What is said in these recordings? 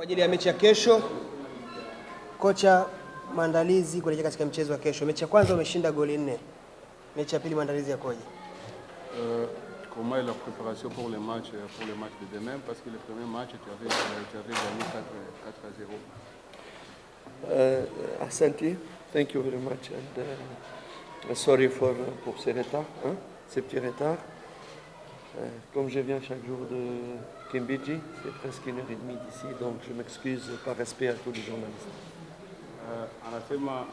kwa ajili ya mechi ya kesho. Kocha, maandalizi kuelekea katika mchezo wa kesho. Mechi ya kwanza umeshinda goli 4. Mechi ya pili maandalizi yakoje? Comment est la préparation pour le match de demain, parce que le premier match tu avais gagné 4-0. Asante, thank you very much and sorry pour ces retards, ces petits retards. Comme je viens chaque jour de Kimbiji, c'est presque 1h30 d'ici, donc je m'excuse par respect à tous les journalistes. Anasema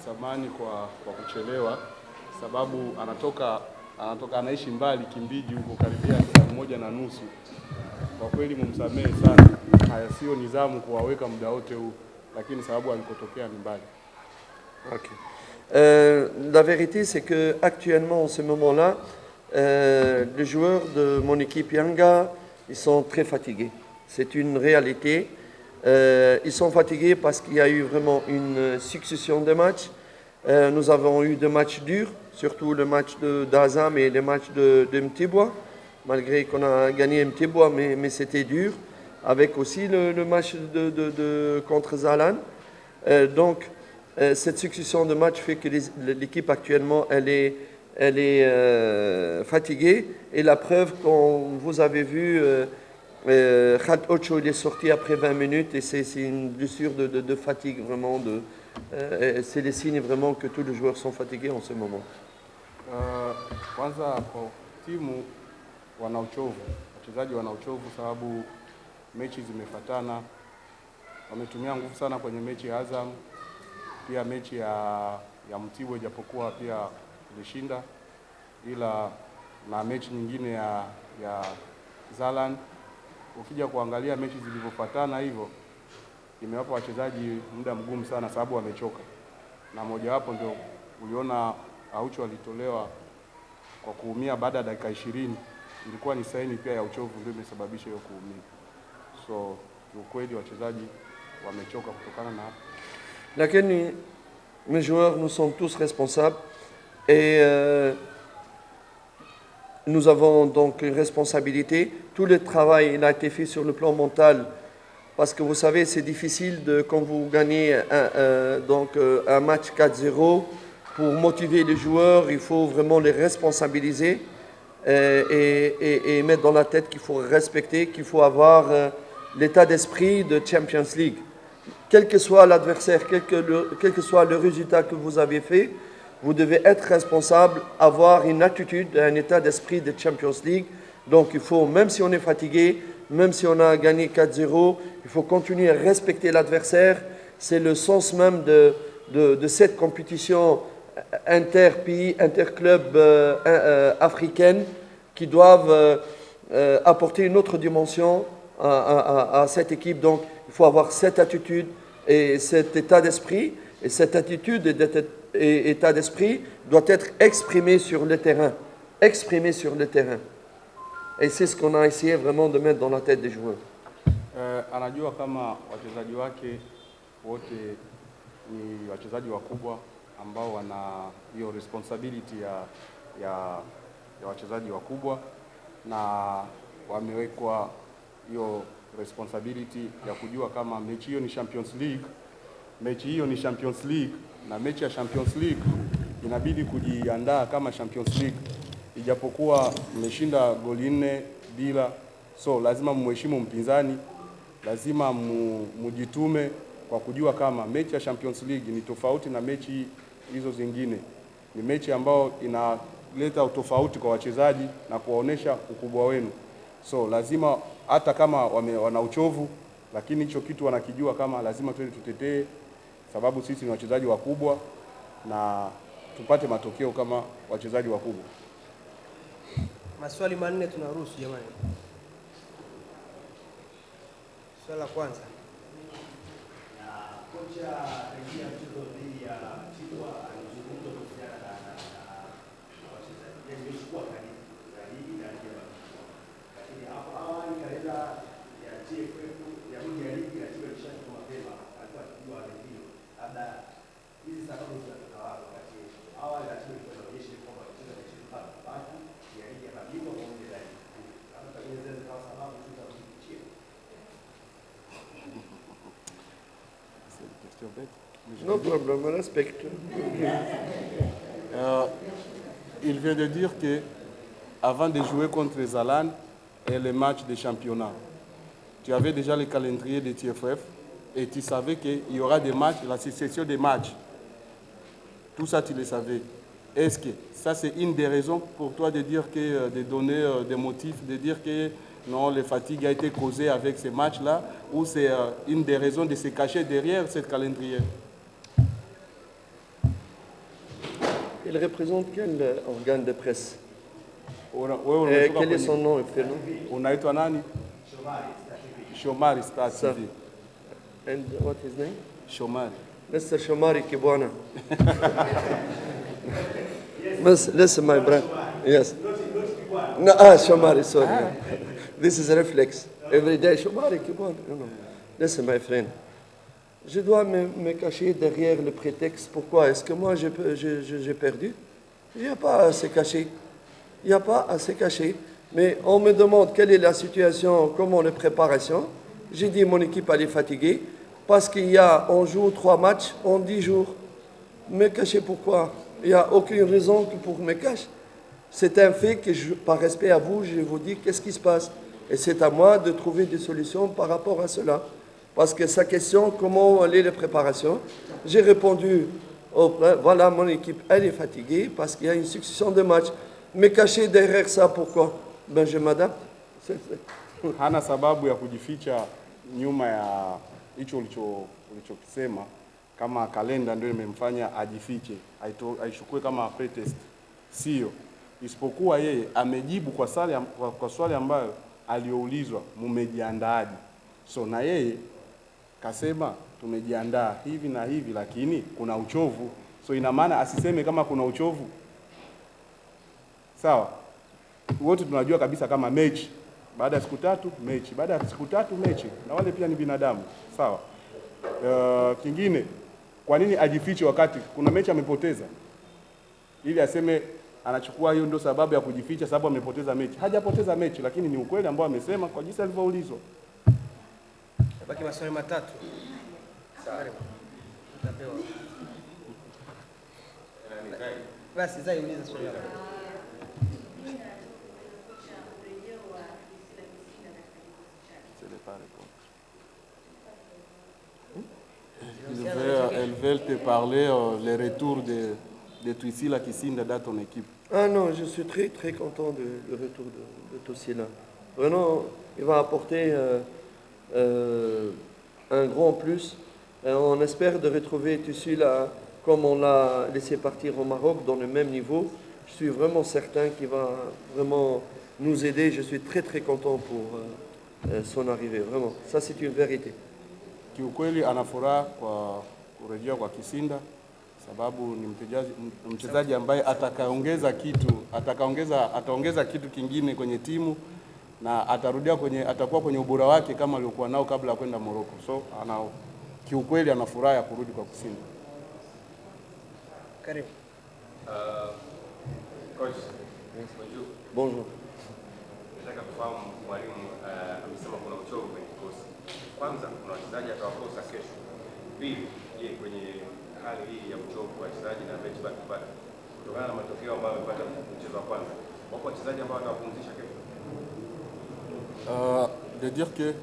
samani kwa kuchelewa sababu anatoka anaishi mbali Kimbiji huko karibia saa 1:30. Kwa kweli mumsamehe sana. Haya sio nidhamu kuwaweka muda wote huu, lakini sababu alikotokea ni mbali. Okay. La vérité c'est que actuellement en ce moment-là, les joueurs de mon équipe Yanga, ils sont très fatigués. C'est une réalité. Ils sont fatigués parce qu'il y a eu vraiment une succession de matchs. Nous avons eu 2 matchs durs, surtout le match d'Azam et le match de Mtibwa, malgré qu'on a gagné Mtibwa, mais c'était dur, avec aussi le match contre Zalan. Donc, cette succession de matchs fait que l'équipe actuellement, elle est fatiguée. Et la preuve, quand vous avez vu, Khat Ocho, il est sorti après 20 minutes et c'est une blessure de fatigue vraiment. C'est les signes vraiment que tous les joueurs sont fatigués en ce moment. Kwanza kwa timu wana uchovu, wachezaji wana uchovu sababu mechi zimefatana. Wametumia nguvu sana kwenye mechi ya Azam, pia mechi ya Mtibwa japokuwa pia tulishinda, ila na mechi nyingine ya Zalan. Ukija kuangalia mechi zilivyofuatana hivyo, imewapa wachezaji muda mgumu sana sababu wamechoka. Na moja wapo ndio uliona Aucho alitolewa kwa kuumia baada ya dakika 20. Ilikuwa ni saini pia ya uchovu ndio imesababisha hiyo kuumia. So ukweli wachezaji wamechoka kutokana na hapo. Lakini mes joueurs, nous sommes tous responsables et nous avons donc une responsabilité. Tout le travail il a été fait sur le plan mental parce que vous savez c'est difficile quand vous gagnez un match 4-0 pour motiver les joueurs, il faut vraiment les responsabiliser et mettre dans la tête qu'il faut respecter, qu'il faut avoir l'état d'esprit de Champions League. Quel que soit l'adversaire, quel que soit le résultat que vous avez fait, vous devez être responsable, avoir une attitude, un état d'esprit de Champions League. Donc il faut, même si on est fatigué, même si on a gagné 4-0, il faut continuer à respecter l'adversaire. C'est le sens même de cette compétition inter-pays, inter-club africaine qui doivent apporter une autre dimension à cette équipe. Donc il faut avoir cette attitude et cet état d'esprit. Et cette attitude et état d'esprit doit être exprimé sur le terrain. Exprimé sur le terrain. Et c'est ce qu'on a essayé vraiment de mettre dans la tête des joueurs. Anajua kama wachezaji wake wote ni wachezaji wakubwa ambao wana hiyo responsibility ya wachezaji wakubwa na wamewekwa hiyo responsibility ya kujua kama mechi hiyo ni Champions League. Mechi hiyo ni Champions League na mechi ya Champions League inabidi kujiandaa kama Champions League. Ijapokuwa mmeshinda goli 4-0, so lazima mheshimu mpinzani, lazima mujitume kwa kujua kama mechi ya Champions League ni tofauti na mechi hizo zingine. Ni mechi ambayo inaleta utofauti kwa wachezaji na kuwaonesha ukubwa wenu. So lazima hata kama wana uchovu, lakini hicho kitu wanakijua kama lazima twende tutetee sababu sisi ni wachezaji wakubwa na tupate matokeo kama wachezaji wakubwa. Maswali 4 tunaruhusu jamani. Swali la kwanza. Kocha rejea mchezo dhidi ya Mtibwa alizungumza kuhusiana na wachezaji. Nimechukua karibu zaidi na ndio. Lakini hapo awali kalenda ya TFF ya ligi ya ligi ilikuwa ishatoka mapema. Alikuwa akijua ndio. Labda hizi sababu zinatoka wapi wakati awali ratiba ilikuwa inaonyesha kwamba mchezo utachezwa baki ya ligi ya mabingwa pamoja na ligi. Labda pengine zile kama sababu tutazipitia. No problem, I respect. Il vient de dire que avant de jouer contre Zalan et les matchs de championnat, tu avais déjà le calendrier de TFF et tu savais qu'il y aura des matchs, la succession des matchs. Tout ça, tu le savais. Est-ce que ça, c'est une des raisons pour toi de dire que, de donner des motifs, de dire que non, la fatigue a été causée avec ces matchs-là, ou c'est une des raisons de se cacher derrière ce calendrier? Il représente quel organe de presse? Wewe Quel est son nom et prénom? unaitwa nani? Shomari Star Sir. TV. And what is his name? Shomari. Mr. Shomari Kibwana. Listen, my brother. Yes. No, Shomari, sorry. This is a reflex. Every day, Shomari Kibwana. No. Listen, my friend. Je dois me cacher derrière le prétexte. Pourquoi? Est-ce que moi, j'ai perdu? Il n'y a pas à se cacher. Il n'y a pas à se cacher. Mais on me demande quelle est la situation, comment les préparations. J'ai dit mon équipe elle est fatiguée parce on joue 3 matchs en 10 jours. Me cacher pourquoi? Il n'y a aucune raison pour me cacher. C'est un fait que, par respect à vous, je vous dis qu'est-ce qui se passe. Et c'est à moi de trouver des solutions par rapport à cela. Parce que sa question, comment est les préparations? J'ai répondu, voilà, mon équipe, elle est fatiguée parce qu'il y a une succession de matchs. Me cacher derrière ça, pourquoi? Ben, je m'adapte. Hana sababu ya kujificha nyuma ya hicho ulichokisema, kama kalenda ndio imemfanya ajifiche, aichukue kama pretest. Sio, isipokuwa yeye amejibu kwa swali ambayo alioulizwa, mumejiandaaje? So na yeye kasema tumejiandaa hivi na hivi, lakini kuna uchovu. So ina maana asiseme kama kuna uchovu. Sawa? Wote tunajua kabisa kama mechi baada ya siku 3 mechi, baada ya siku 3 mechi, na wale pia ni binadamu. Sawa? Kingine, kwa nini ajifiche wakati kuna mechi amepoteza? Ili aseme anachukua hiyo ndio sababu ya kujificha, sababu amepoteza mechi. Hajapoteza mechi, lakini ni ukweli ambao amesema kwa jinsi alivyoulizwa. Baki maswali matatu. Sawa. Utapewa. Basi Zai uliza swali lako. Elles veulent te parler les retours de Twisila Kisinda dans ton équipe. Ah non, je suis très très content du retour de Twisila. Vraiment, il va apporter un grand plus. On espère de retrouver Twisila comme on l'a laissé partir au Maroc dans le même niveau. Je suis vraiment certain qu'il va vraiment nous aider. Je suis très très content pour son arrivée, vraiment. Ça c'est une vérité. Kiukweli ana furaha kwa kurejea kwa Kisinda sababu ni mchezaji ambaye ataongeza kitu kingine kwenye timu na atakuwa kwenye ubora wake kama aliokuwa nao kabla ya kwenda Morocco. So kiukweli ana furaha ya kurudi kwa Kisinda. Karibu. Coach, bonjour. Nataka kufahamu mwalimu amesema kuna uchovu kwenye kikosi. Kwanza kuna wachezaji atawakosa kesho. Pili, je, kwenye hali hii ya uchovu wa wachezaji na mechi back to back kutokana na matokeo ambayo wamepata mchezo wa kwanza, wapo wachezaji ambao watawapumzisha kesho? De dire que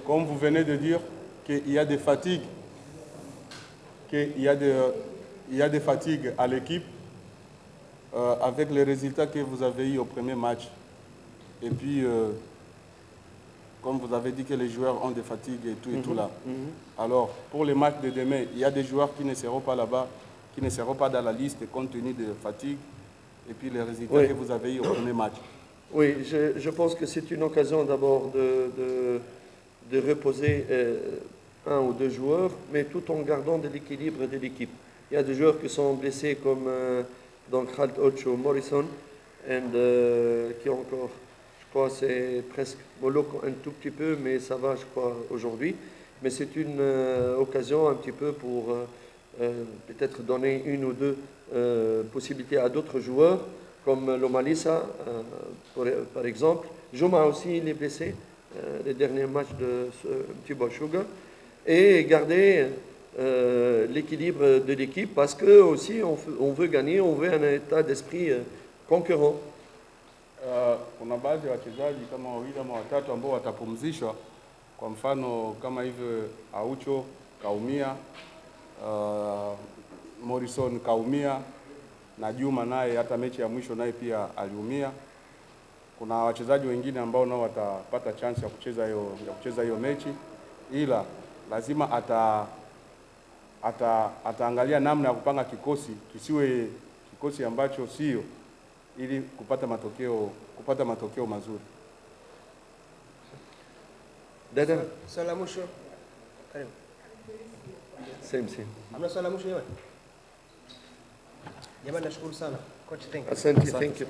comme vous venez de dire qu'il y a des fatigues, il y a des fatigues à l'équipe avec les résultats que vous avez eu au premier match. Et puis, comme vous avez dit que les joueurs ont des fatigues et tout et tout là. Alors, pour les matchs de demain, il y a des joueurs qui ne seront pas là-bas, qui ne seront pas dans la liste compte tenu de fatigue et puis les résultats que vous avez eu au premier match. Oui, je pense que c'est une occasion d'abord de reposer 1 ou 2 joueurs, mais tout en gardant de l'équilibre de l'équipe. Il y a des joueurs qui sont blessés comme donc Khalt Ocho, Morrison, et qui ont encore, je crois, c'est presque Moloko un tout petit peu, mais ça va, je crois, aujourd'hui. Mais c'est une occasion un petit peu pour peut-être donner 1 ou 2 possibilités à d'autres joueurs, comme Lomalisa, par exemple. Joma aussi, il est blessé, les derniers matchs de Thibaut Sugar. et garder l'équilibre de l'équipe parce que aussi on veut gagner, on veut un état d'esprit concurrent. Kuna baadhi ya wachezaji kama wawili ama watatu ambao watapumzishwa, kwa mfano kama hivyo Aucho kaumia, Morrison kaumia, na Juma naye hata mechi ya mwisho naye pia aliumia. Kuna wachezaji wengine ambao nao watapata chance ya kucheza hiyo mechi, ila lazima ataangalia namna ya kupanga kikosi kisiwe kikosi ambacho sio, ili kupata matokeo mazuri. Dada, Swali la mwisho. Karibu. same. Hamna swali la mwisho jamani? Jamani, nashukuru sana. Coach, thank you. Asante, thank you.